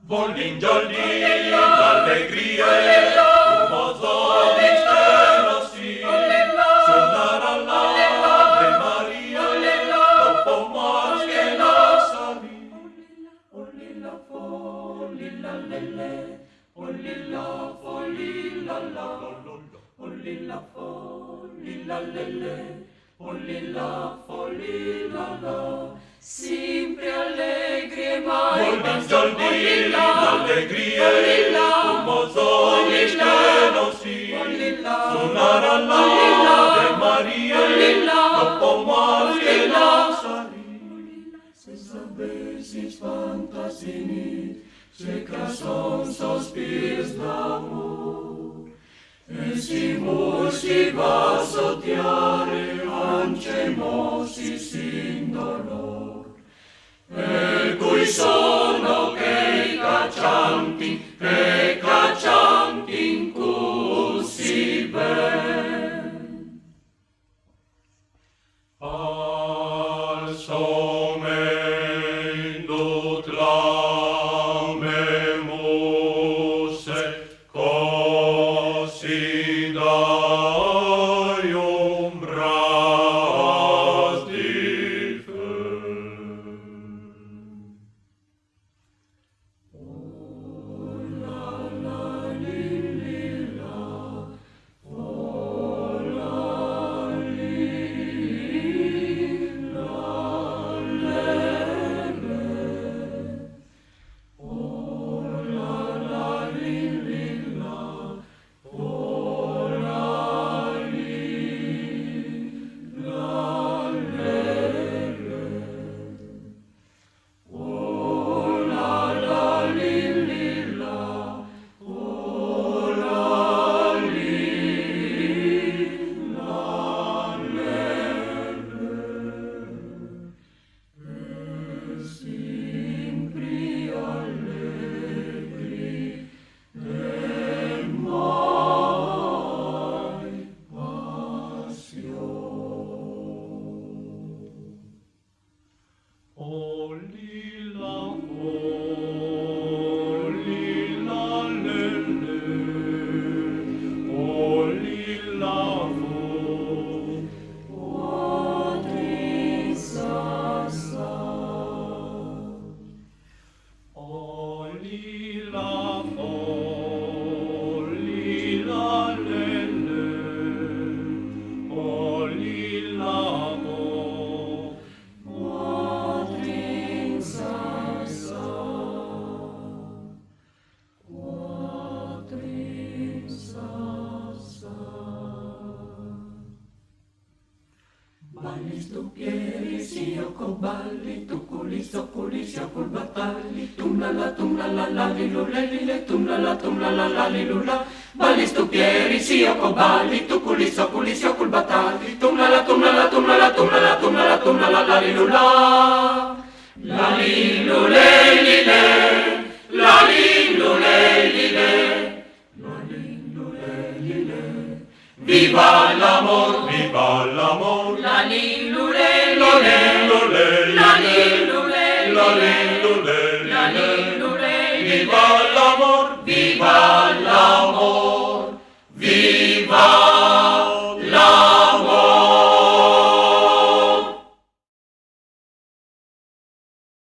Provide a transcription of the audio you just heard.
Volin giorni l'allegria un mozo di stella sì suonare all'Ave Maria dopo Mars che la salì. Oh lilla fo lilla lelle oh lilla fo lilla la oh lilla fo lilla lelle oh lilla fo lilla la sempre allegri e mai giorni l'allegria un mozo di stella sì suonare all'Ave Maria dopo Mars che la salì. Senza besi fantasini se che son sospirs d'amor e si si va a sottiare ance mossi sin dolor e cui sono che caccianti in così ben al somendo tlame mosse così dai ombras di fe. Oh lilla, lelle, oh lilla, oh tristassa. Oh lilla, lelle, oh lilla, balli stupieri, io con balli, tu culisso, col battagli, tumla la lilulelile, tumla la lilula. Balli stupieri, io con balli, tu culisso, col battagli, tumla la lilula. La lilulelile, la lilulelile, la lilulelile. Viva l'amor, viva l'amor, la lillulele, la lillulele, la lillulele, la lillulele, la lillulele. Viva l'amor, viva l'amor.